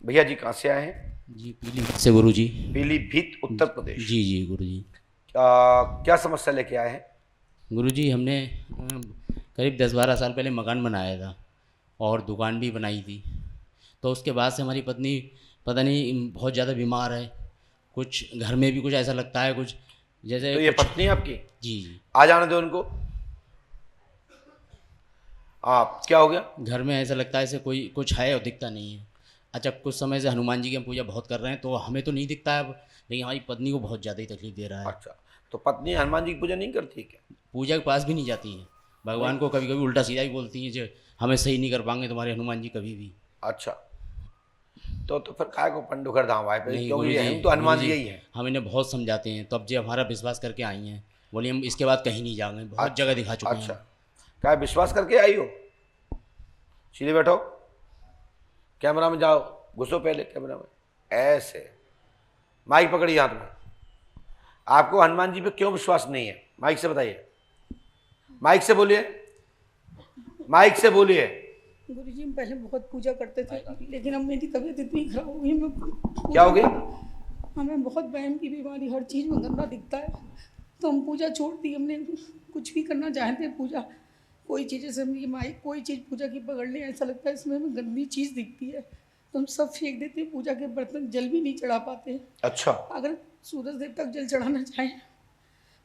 भैया जी कहाँ से आए हैं? जी पीलीभीत से गुरु जी। पीलीभीत उत्तर प्रदेश। जी जी गुरु जी। क्या समस्या लेके आए हैं? गुरु जी हमने करीब 10-12 साल पहले मकान बनाया था और दुकान भी बनाई थी। तो उसके बाद से हमारी पत्नी पता नहीं बहुत ज़्यादा बीमार है। कुछ घर में भी कुछ ऐसा लगता है, कुछ जैसे तो ये कुछ। पत्नी है आपकी? जी जी। आ जाने दो उनको। आप क्या हो गया? घर में ऐसा लगता है जैसे कोई कुछ है और दिखता नहीं है। अच्छा, कुछ समय से हनुमान जी की हम पूजा बहुत कर रहे हैं तो हमें तो नहीं दिखता है अब, लेकिन हमारी पत्नी को बहुत ज़्यादा ही तकलीफ दे रहा है। अच्छा, तो पत्नी हनुमान जी की पूजा नहीं करती है क्या? पूजा के पास भी नहीं जाती हैं। नहीं। भगवान को कभी कभी उल्टा सीधा ही बोलती हैं जो हमें सही नहीं कर पाएंगे तुम्हारे हनुमान जी कभी भी। अच्छा, तो फिर काय को पंडुखर धाम आए पे, नहीं क्योंकि ये हम तो गुरु हनुमान जी जी ही हैं। हम इन्हें बहुत समझाते हैं तब जो हमारा विश्वास करके आई हैं। बोलिए हम इसके बाद कहीं नहीं जाएंगे, बहुत अच्छा। जगह दिखा चुके हैं अच्छा, हम। क्या विश्वास करके आई हो? सीधे बैठो, कैमरा में जाओ, घुसो पहले कैमरा में, ऐसे माइक पकड़िए हाथ में। आपको हनुमान जी पे क्यों विश्वास नहीं है? माइक से बताइए, माइक से बोलिए, माइक से बोलिए। गुरुजी हम पहले बहुत पूजा करते थे, लेकिन अब मेरी तबीयत इतनी खराब हो गई, मैं क्या हो गया? हमें बहुत वहम की बीमारी, हर चीज़ में गंदा दिखता है, तो हम पूजा छोड़ दी। हमने कुछ भी करना चाहते हैं पूजा, कोई चीज़ जैसे हम ये माइक कोई चीज़ पूजा की पकड़ लें, ऐसा लगता है इसमें हमें गंदी चीज़ दिखती है तो हम सब फेंक देते हैं। पूजा के बर्तन जल भी नहीं चढ़ा पाते। अच्छा, अगर सूरज देवता को जल चढ़ाना चाहें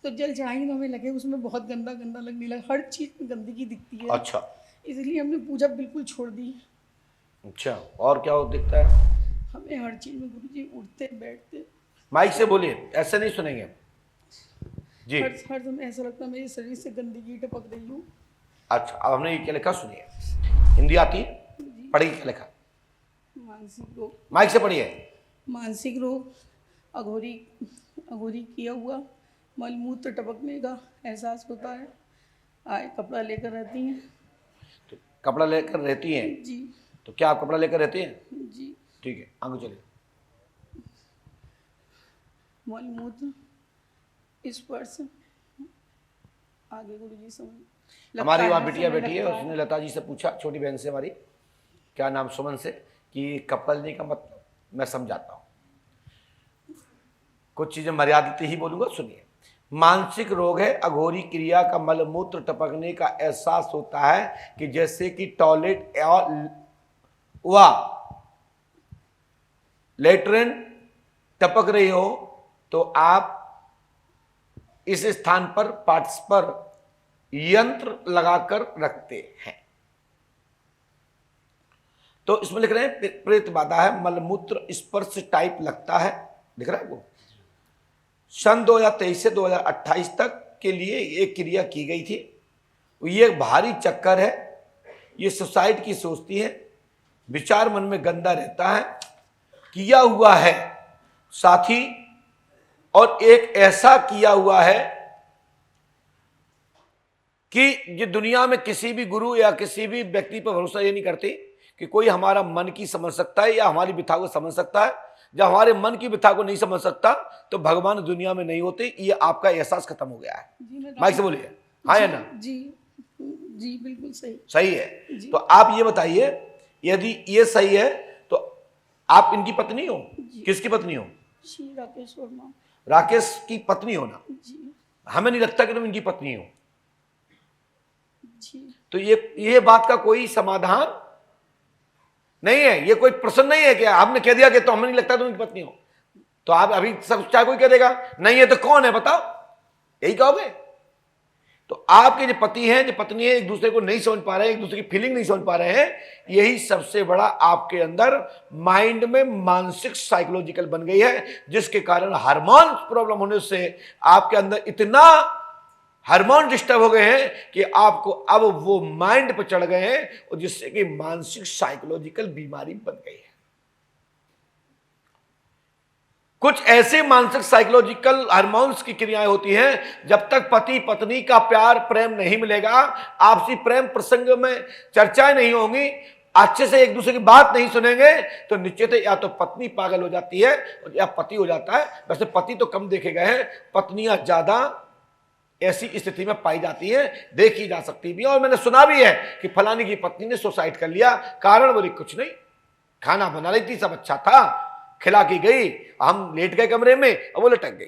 तो जल चढ़ाएंगे तो हमें लगे उसमें बहुत गंदा गंदा लगने लगा, हर चीज़ में गंदगी दिखती है। अच्छा, इसलिए हमने पूजा बिल्कुल छोड़ दी। अच्छा। और क्या हो दिखता है? हमें हर चीज़ में गुरुजी उठते बैठते माइक से बोलिए, ऐसे नहीं सुनेंगे जी। हर समय ऐसा लगता है मेरे शरीर से गंदगी टपक रही हूँ। अच्छा, अब हमने ये क्या लिखा सुनिए। हिंदी आती है? पढ़िए क्या लिखा। मानसिक रोग, माइक से पढ़िए। मानसिक रोग, अघोरी अघोरी किया हुआ, मलमूत्र टपकने का एहसास होता है। आए कपड़ा लेकर रहती हैं। तो कपड़ा लेकर रहती हैं? जी तो क्या आप कपड़ा लेकर रहती हैं? जी। ठीक है, आगे चलिए। मलमूत्र स्पर्श, आगे गुरुजी समझ। हमारी वहाँ समय बिटिया बैठी है, लगता उसने लता जी से पूछा, छोटी बहन से हमारी, क्या नाम, सुमन से, कि कपड़ा लेने का मतलब मैं समझाता हूँ, कुछ चीजें मर्यादित ही बोलूंगा, सुनिए। मानसिक रोग है, अघोरी क्रिया का मलमूत्र टपकने का एहसास होता है कि जैसे कि टॉयलेट व लेटरिन टपक रही हो, तो आप इस स्थान पर पार्ट्स पर यंत्र लगाकर रखते हैं। तो इसमें लिख रहे हैं प्रेत बाधा है, मलमूत्र स्पर्श टाइप लगता है, दिख रहा है आपको। सन 2023 से 2028 तक के लिए ये क्रिया की गई थी। ये एक भारी चक्कर है, ये सुसाइड की सोचती है, विचार मन में गंदा रहता है, किया हुआ है साथी, और एक ऐसा किया हुआ है कि ये दुनिया में किसी भी गुरु या किसी भी व्यक्ति पर भरोसा ये नहीं करती कि कोई हमारा मन की समझ सकता है या हमारी व्यथा को समझ सकता है। जब हमारे मन की व्यथा को नहीं समझ सकता तो भगवान दुनिया में नहीं होते। ये आपका एहसास खत्म हो गया है। माइक से बोलिए, हाँ या ना? जी जी बिल्कुल सही। सही है। तो आप ये बताइए, यदि ये सही है तो आप इनकी पत्नी हो? किसकी पत्नी हो? श्री राकेश वर्मा राकेश की पत्नी हो ना? जी हमें नहीं लगता कि तुम इनकी पत्नी हो। जी। तो ये बात का कोई समाधान नहीं है, ये कोई प्रश्न नहीं है कि आपने कह दिया कि तो हमें नहीं लगता तुम इनकी पत्नी हो। तो आप अभी सब चाहे कोई कह देगा नहीं है तो कौन है बताओ, यही कहोगे। तो आपके जो पति हैं, जो पत्नी है, एक दूसरे को नहीं समझ पा रहे हैं, एक दूसरे की फीलिंग नहीं समझ पा रहे हैं। यही सबसे बड़ा आपके अंदर माइंड में मानसिक साइकोलॉजिकल बन गई है, जिसके कारण हार्मोन प्रॉब्लम होने से आपके अंदर इतना हार्मोन डिस्टर्ब हो गए हैं कि आपको अब वो माइंड पर चढ़ गए हैं, और जिससे कि मानसिक साइकोलॉजिकल बीमारी बन गई है। कुछ ऐसे मानसिक साइकोलॉजिकल हार्मोन्स की क्रियाएं होती हैं, जब तक पति पत्नी का प्यार प्रेम नहीं मिलेगा, आपसी प्रेम प्रसंग में चर्चाएं नहीं होंगी, अच्छे से एक दूसरे की बात नहीं सुनेंगे, तो निश्चित या तो पत्नी पागल हो जाती है या पति हो जाता है। वैसे पति तो कम देखे गए हैं, पत्नियां ज्यादा ऐसी स्थिति में पाई जाती है, देखी जा सकती भी है। और मैंने सुना भी है कि फलानी की पत्नी ने सुसाइड कर लिया, कारण बोले कुछ नहीं, खाना बना रही थी, सब अच्छा था, खिला के गई, हम लेट गए कमरे में और वो लटक गई।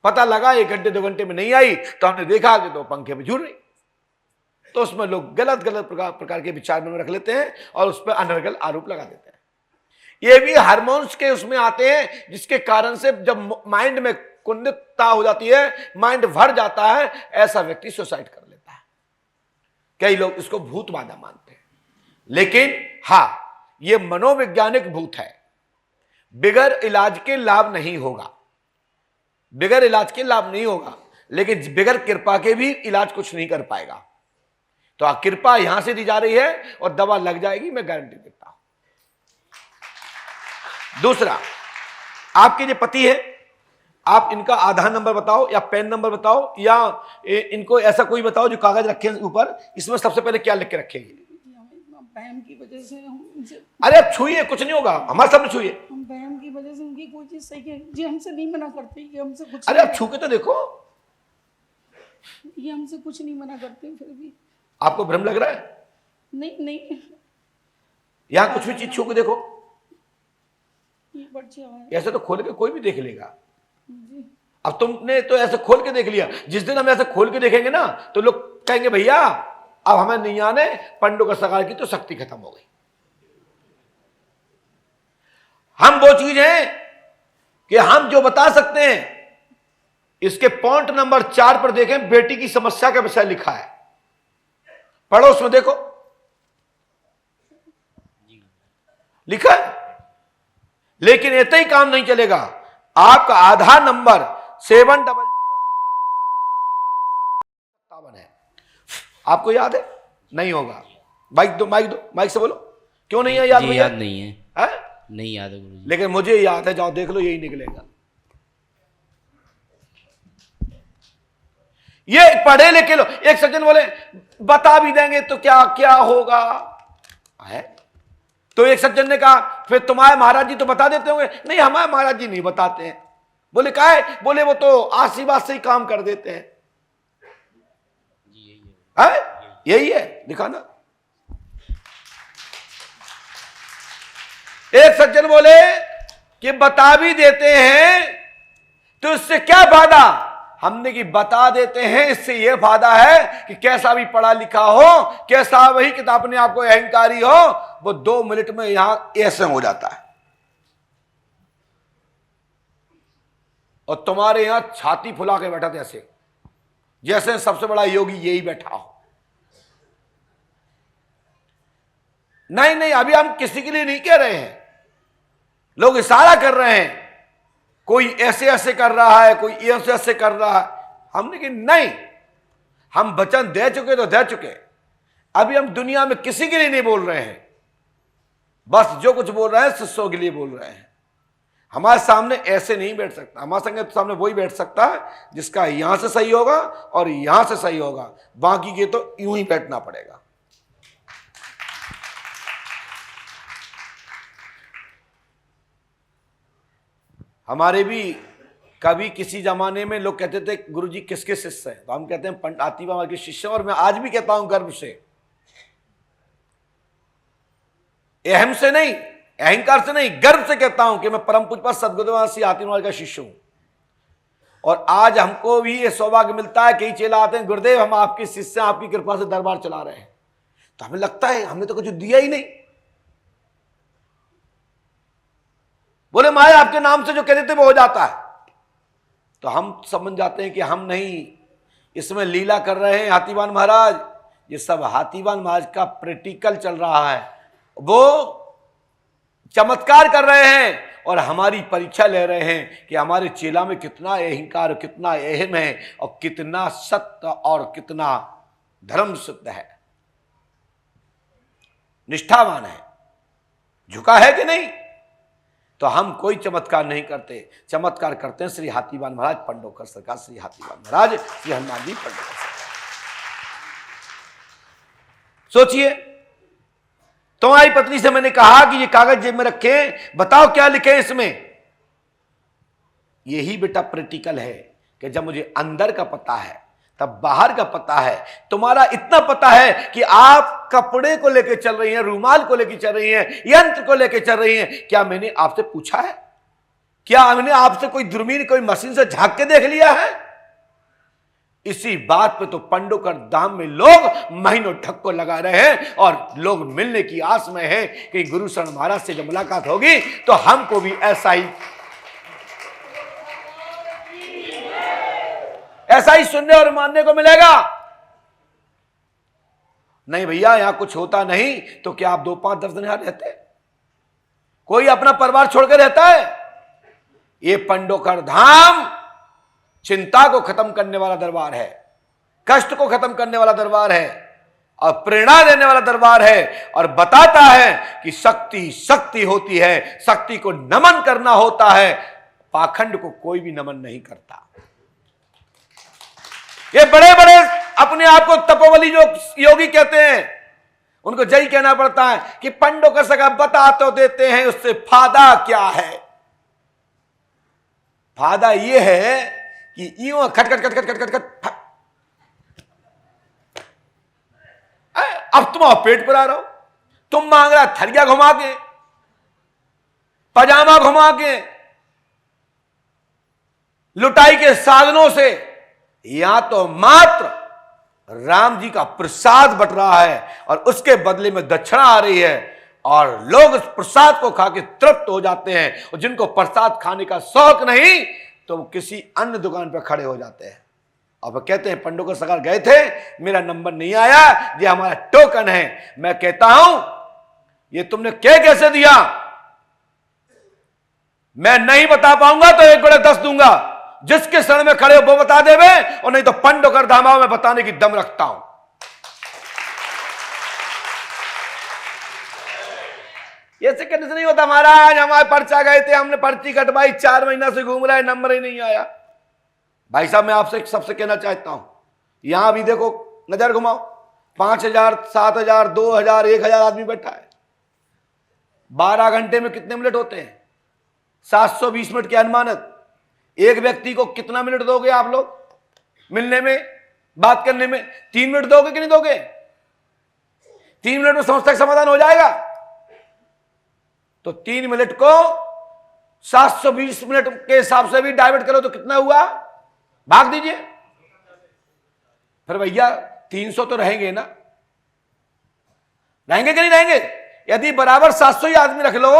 पता लगा 1 घंटे 2 घंटे में नहीं आई तो हमने देखा कि तो पंखे में झूल रही। तो उसमें लोग गलत गलत प्रकार के विचार में रख लेते हैं और उस पर अनर्गल आरोप लगा देते हैं। ये भी हार्मोन्स के उसमें आते हैं, जिसके कारण से जब माइंड में कुंठितता हो जाती है, माइंड भर जाता है, ऐसा व्यक्ति सुसाइड कर लेता है। कई लोग इसको भूत बाधा मानते हैं, लेकिन हां, ये मनोवैज्ञानिक भूत है। बिगर इलाज के लाभ नहीं होगा, बिगर इलाज के लाभ नहीं होगा, लेकिन बिगर कृपा के भी इलाज कुछ नहीं कर पाएगा। तो कृपा यहां से दी जा रही है और दवा लग जाएगी, मैं गारंटी देता हूं। दूसरा, आपके जो पति है, आप इनका आधार नंबर बताओ या पैन नंबर बताओ, या इनको ऐसा कोई बताओ जो कागज रखे ऊपर, इसमें सबसे पहले क्या लिख के रखेंगे? बहन की वजह से हम उनसे, अरे अब छुइए, कुछ नहीं होगा, हमारे सामने छुइए। हम बहन की वजह से उनकी कोई चीज सही है, ये हमसे नहीं मना करते, ये हमसे कुछ अरे अब छू के तो देखो, ये हमसे कुछ नहीं मना करते, फिर भी आपको भ्रम लग रहा है? नहीं नहीं, यहां कुछ भी चीज छू के देखो, ये बच्चे हमारे ऐसे तो खोल के कोई भी देख लेगा। जी। अब तुमने तो ऐसे खोल के देख लिया, जिस दिन हम ऐसे खोल के देखेंगे ना तो लोग कहेंगे भैया अब हमें नहीं आने, पंडों का सगार की तो शक्ति खत्म हो गई। हम वो चीज है कि हम जो बता सकते हैं, इसके पॉइंट नंबर 4 पर देखें, बेटी की समस्या का विषय लिखा है, पढ़ो उसमें देखो, लिखा है। लेकिन इतना ही काम नहीं चलेगा, आपका आधार नंबर 700 है, आपको याद है? नहीं होगा। माइक दो, माइक दो, माइक से बोलो। क्यों नहीं है याद? जी याद नहीं है, है? नहीं याद है गुरुजी। लेकिन मुझे याद है, जाओ देख लो, यही निकलेगा। ये पढ़े लिखे लो। एक सज्जन बोले बता भी देंगे तो क्या क्या होगा है? तो एक सज्जन ने कहा फिर तुम्हारे महाराज जी तो बता देते होंगे। नहीं, हमारे महाराज जी नहीं बताते हैं। बोले क्या है? बोले वो तो आशीर्वाद से ही काम कर देते हैं। यही है, दिखाना। एक सज्जन बोले कि बता भी देते हैं तो इससे क्या फायदा? हमने कि बता देते हैं, इससे यह फायदा है कि कैसा भी पढ़ा लिखा हो, कैसा वही किताब अपने आपको अहंकारी हो, वो 2 मिनट में यहां ऐसे हो जाता है। और तुम्हारे यहां छाती फुला के बैठा थे ऐसे, जैसे सबसे बड़ा योगी यही बैठा हो। नहीं नहीं, अभी हम किसी के लिए नहीं कह रहे हैं, लोग इशारा कर रहे हैं, कोई ऐसे ऐसे कर रहा है, कोई ऐसे ऐसे कर रहा है। हमने कि नहीं, हम वचन दे चुके तो दे चुके। अभी हम दुनिया में किसी के लिए नहीं बोल रहे हैं, बस जो कुछ बोल रहे हैं शिष्यों के लिए बोल रहे हैं। हमारे सामने ऐसे नहीं बैठ सकता, हमारे सामने वही बैठ सकता है जिसका यहां से सही होगा और यहां से सही होगा, बाकी के तो यूं ही बैठना पड़ेगा। हमारे भी कभी किसी जमाने में लोग कहते थे गुरुजी किसके शिष्य हैं, तो हम कहते हैं पंडित हाथी बाबा के शिष्य। और मैं आज भी कहता हूं गर्व से, अहम से नहीं, अहंकार से नहीं, गर्व से कहता हूं कि मैं परम पूज्य सद्गुरुदेव श्री हाथी बाबा का शिष्य हूं। और आज हमको भी ये सौभाग्य मिलता है, कई चेला आते हैं, गुरुदेव हम आपके शिष्य हैं, आपकी कृपा से दरबार चला रहे हैं। तो हमें लगता है हमने तो कुछ दिया ही नहीं। बोले माए आपके नाम से जो कहते थे वो हो जाता है। तो हम समझ जाते हैं कि हम नहीं, इसमें लीला कर रहे हैं हाथीवान महाराज। ये सब हाथीवान महाराज का प्रैक्टिकल चल रहा है, वो चमत्कार कर रहे हैं और हमारी परीक्षा ले रहे हैं कि हमारे चेला में कितना अहंकार, कितना अहम है और कितना सत्य और कितना धर्म सिद्ध है, निष्ठावान है, झुका है कि नहीं। तो हम कोई चमत्कार नहीं करते, चमत्कार करते हैं श्री हाथीवान महाराज पंडोकर सरकार, श्री हाथीवान महाराज, श्री हनुमान जी पंडोकर सरकार। सोचिए, तुम्हारी पत्नी से मैंने कहा कि ये कागज जेब में रखें, बताओ क्या लिखे इसमें। यही बेटा प्रैक्टिकल है कि जब मुझे अंदर का पता है तब बाहर का पता है। तुम्हारा इतना पता है कि आप कपड़े को लेकर चल रही हैं, रूमाल को लेकर चल रही हैं, यंत्र को लेकर चल रही हैं। क्या मैंने आपसे पूछा है? क्या हमने आपसे कोई दूरबीन, कोई मशीन से झांक के देख लिया है? इसी बात पे तो पंडोकर धाम में लोग महीनों ठक्को लगा रहे हैं और लोग मिलने की आस में है कि गुरु शरण महाराज से जब मुलाकात होगी तो हमको भी ऐसा ही सुनने और मानने को मिलेगा। नहीं भैया, यहां कुछ होता नहीं तो क्या आप 2, 5, 10 दिन यहां रहते? कोई अपना परिवार छोड़कर रहता है? ये पंडोकर धाम चिंता को खत्म करने वाला दरबार है, कष्ट को खत्म करने वाला दरबार है और प्रेरणा देने वाला दरबार है, और बताता है कि शक्ति शक्ति होती है, शक्ति को नमन करना होता है, पाखंड को कोई भी नमन नहीं करता। ये बड़े बड़े अपने आप को तपोबली जो योगी कहते हैं, उनको यही कहना पड़ता है कि पंडोकर सका बता तो देते हैं, उससे फायदा क्या है? फायदा ये है कि यूं खटखट खटखट खटखट खट, अब तुम पेट पर आ रहे हो, तुम मांग रहा थरिया घुमा के, पजामा घुमा के, लुटाई के साधनों से, या तो मात्र राम जी का प्रसाद बट रहा है और उसके बदले में दक्षिणा आ रही है और लोग उस प्रसाद को खा के तृप्त हो जाते हैं, और जिनको प्रसाद खाने का शौक नहीं तो वो किसी अन्य दुकान पर खड़े हो जाते हैं। अब कहते हैं पंडोकर सरकार गए थे, मेरा नंबर नहीं आया, ये हमारा टोकन है। मैं कहता हूं ये तुमने कैसे दिया? मैं नहीं बता पाऊंगा तो 1 बड़े 10 दूंगा, जिसके शरण में खड़े हो वो बता देवे, और नहीं तो पंडोकर धामा में बताने की दम रखता हूं। ये से कहने से नहीं होता महाराज, हमारे पर्चा गए थे, हमने पर्ची कटवाई, 4 महीना से घूम रहा है, नंबर ही नहीं आया। भाई साहब, मैं आपसे सबसे कहना चाहता हूं, यहां भी देखो, नजर घुमाओ, 5000, 7000, 2000, 1000 आदमी बैठा है। 12 घंटे में कितने मिनट होते हैं? 720 मिनट की अनुमानित। एक व्यक्ति को कितना मिनट दोगे आप लोग मिलने में, बात करने में? 3 मिनट दोगे कि नहीं दोगे? 3 मिनट में समस्या का समाधान हो जाएगा? तो 3 मिनट को 720 मिनट के हिसाब से भी डाइवर्ट करो तो कितना हुआ? भाग दीजिए। फिर भैया 300 तो रहेंगे ना? रहेंगे कि नहीं रहेंगे? यदि बराबर 700 ही आदमी रख लो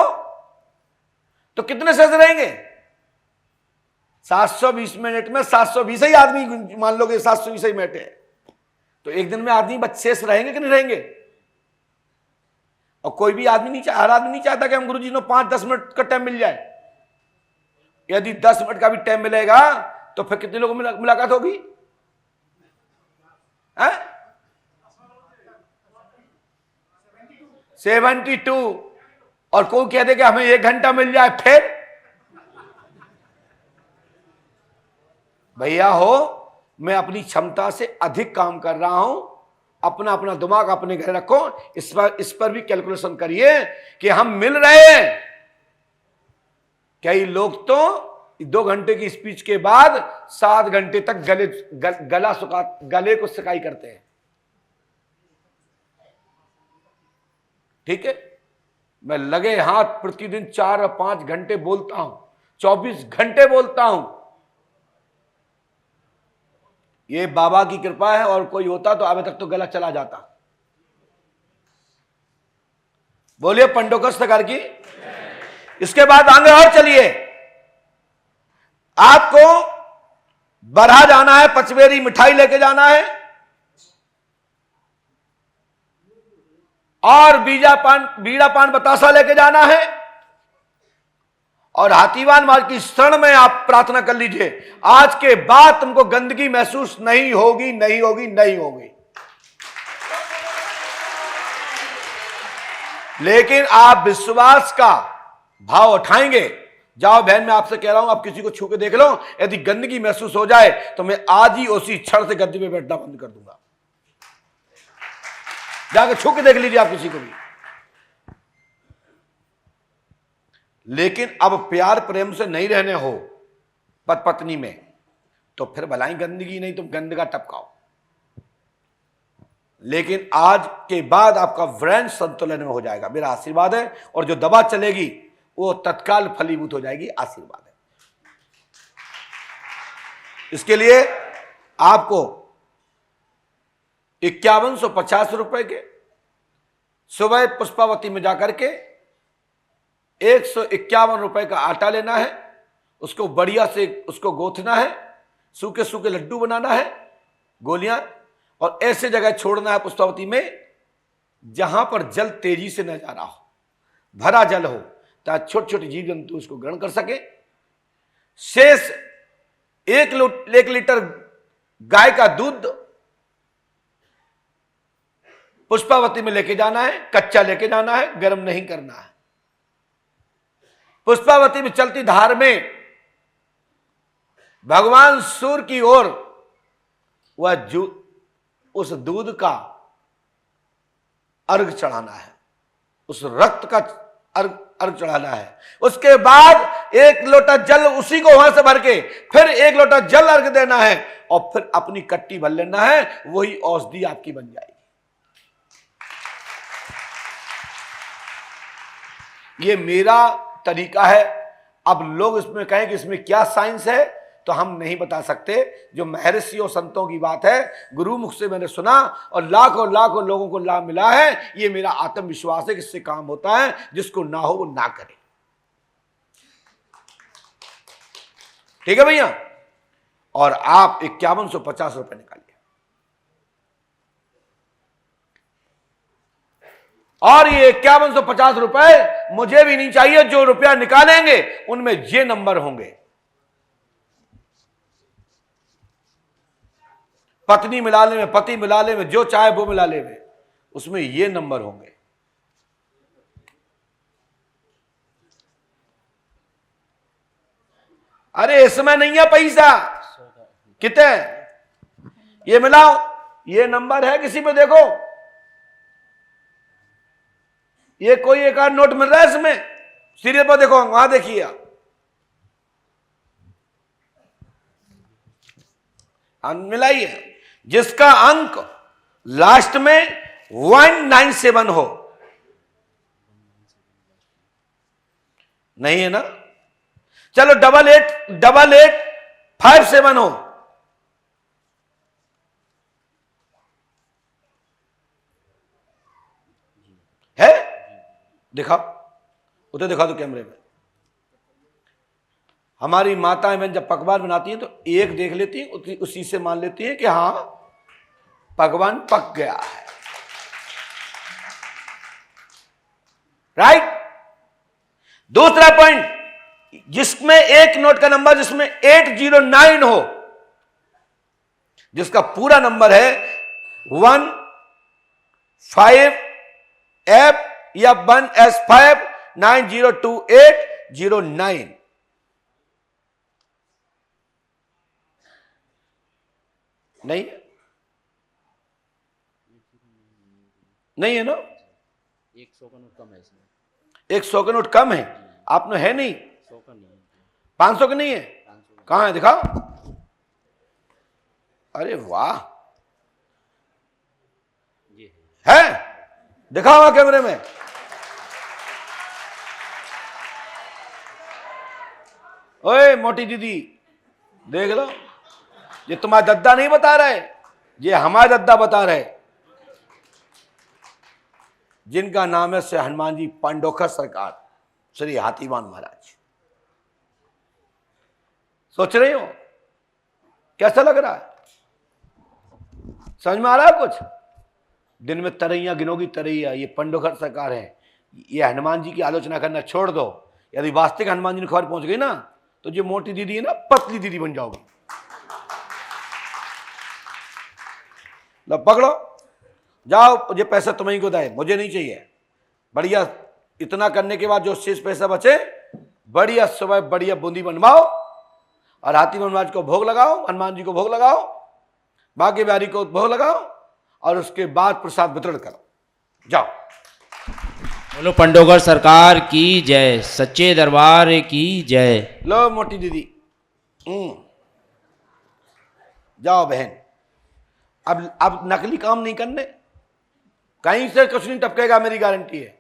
तो कितने से रहेंगे? 720 मिनट में 720 ही आदमी मान लो कि 720 ही मिनट है, तो एक दिन में आदमी शेष रहेंगे कि नहीं रहेंगे? और कोई भी आदमी नहीं हर आदमी नहीं चाहता कि हम गुरुजी ने 5-10 मिनट का टाइम मिल जाए। यदि 10 मिनट का भी टाइम मिलेगा तो फिर कितने लोगों में मुलाकात होगी? 72। और कोई कह दे कि हमें 1 घंटा मिल जाए, फिर भैया हो, मैं अपनी क्षमता से अधिक काम कर रहा हूं। अपना अपना दिमाग अपने घर रखो, इस पर भी कैलकुलेशन करिए कि हम मिल रहे हैं। कई लोग तो 2 घंटे की स्पीच के बाद 7 घंटे तक गले को सिकाई करते हैं। ठीक है, मैं लगे हाथ प्रतिदिन 4 और 5 घंटे बोलता हूं, 24 घंटे बोलता हूं। ये बाबा की कृपा है, और कोई होता तो अभी तक तो गला चला जाता। बोलिए पंडोकर सरकार की। इसके बाद आगे और चलिए, आपको बरहा जाना है, पचवेरी मिठाई लेके जाना है, और बीड़ा पान बतासा लेके जाना है, और हाथीवान मार्ग की शरण में आप प्रार्थना कर लीजिए, आज के बाद तुमको गंदगी महसूस नहीं होगी, नहीं होगी, नहीं होगी। लेकिन आप विश्वास का भाव उठाएंगे। जाओ बहन, मैं आपसे कह रहा हूं, आप किसी को छू के देख लो, यदि गंदगी महसूस हो जाए तो मैं आज ही उसी क्षण से गद्दी पे बैठना बंद कर दूंगा। जाकर छू के देख लीजिए आप किसी को भी। लेकिन अब प्यार प्रेम से नहीं रहने हो पति पत्नी में, तो फिर भलाई गंदगी नहीं, तुम गंदगा टपकाओ। लेकिन आज के बाद आपका ब्रेन संतुलन में हो जाएगा, मेरा आशीर्वाद है। और जो दवा चलेगी वो तत्काल फलीभूत हो जाएगी, आशीर्वाद है। इसके लिए आपको 5150 रुपए के सुबह पुष्पावती में जाकर के 151 रुपए का आटा लेना है, उसको बढ़िया से उसको गोथना है, सूखे सूखे लड्डू बनाना है, गोलियां, और ऐसे जगह छोड़ना है पुष्पावती में जहां पर जल तेजी से न जा रहा हो, भरा जल हो, ताकि छोटे छोटे जीव जंतु उसको ग्रहण कर सके। शेष 1 लीटर गाय का दूध पुष्पावती में लेके जाना है, कच्चा लेके जाना है, गर्म नहीं करना है। पुष्पावती में चलती धार में भगवान सूर्य की ओर वह उस दूध का अर्घ चढ़ाना है, उस रक्त का अर्घ चढ़ाना है। उसके बाद 1 लोटा जल उसी को वहां से भर के फिर 1 लोटा जल अर्घ देना है, और फिर अपनी कट्टी भर लेना है, वही औषधि आपकी बन जाएगी। ये मेरा तरीका है। अब लोग इसमें कहें कि इसमें क्या साइंस है, तो हम नहीं बता सकते। जो महर्षियों संतों की बात है, गुरु मुख से मैंने सुना और लाखों लाखों लोगों को लाभ मिला है। ये मेरा आत्मविश्वास है कि इससे काम होता है, जिसको ना हो वो ना करे। ठीक है भैया। और आप 5150 रुपए निकालिए, और ये 5150 रुपए मुझे भी नहीं चाहिए। जो रुपया निकालेंगे उनमें ये नंबर होंगे, पत्नी मिला ले में, पति मिला ले में, जो चाहे वो मिला ले में, उसमें ये नंबर होंगे। अरे इसमें नहीं है पैसा, कितने ये मिलाओ, ये नंबर है किसी पे, देखो ये कोई एक आध नोट मिल रहा है इसमें, सीरियल पर देखो, वहां देखिए आप, मिलाइए। जिसका अंक लास्ट में 197 हो, नहीं है ना? चलो 8857 हो, है? दिखाओ, उधर दिखा दो कैमरे में। हमारी माताएं जब पकवान बनाती हैं तो एक देख लेती हैं, उसी से मान लेती हैं कि हां पकवान पक गया है। राइट। दूसरा पॉइंट, जिसमें एक नोट का नंबर जिसमें 809 हो, जिसका पूरा नंबर है 15F या 1S5 902809। नहीं है? नहीं है ना? 100 का नोट कम है इसमें, 100 का नोट कम है। आपने है नहीं? 100 का नहीं है, 500 का नहीं है? कहां है, दिखाओ। अरे वाह, ये है, दिखाओ कैमरे में। ओए मोटी दीदी, देख लो, ये तुम्हारा दद्दा नहीं बता रहे, ये हमारा दद्दा बता रहे, जिनका नाम है श्री हनुमान जी पांडोखर सरकार, श्री हाथीवान महाराज। सोच रही हो कैसा लग रहा है? समझ में आ रहा है कुछ? दिन में तरैया गिनोगी तरैया, ये पांडोखर सरकार है। ये हनुमान जी की आलोचना करना छोड़ दो। यदि वास्तविक हनुमान जी ने खबर पहुंच गई ना, तो जो मोटी दीदी है ना, पतली दीदी बन जाओगी। लो पकड़ो, जाओ, ये पैसा तुम्हें को दे, मुझे नहीं चाहिए। बढ़िया, इतना करने के बाद जो शेष पैसा बचे, बढ़िया सुबह बढ़िया बूंदी बनवाओ और हाथी महाराज को भोग लगाओ, हनुमान जी को भोग लगाओ, बाकी बिहारी को भोग लगाओ, और उसके बाद प्रसाद वितरण करो। जाओ। बोलो पंडोगर सरकार की जय, सच्चे दरबार की जय। लो मोटी दीदी, जाओ बहन, अब नकली काम नहीं करने, कहीं से कुछ नहीं टपकेगा, मेरी गारंटी है।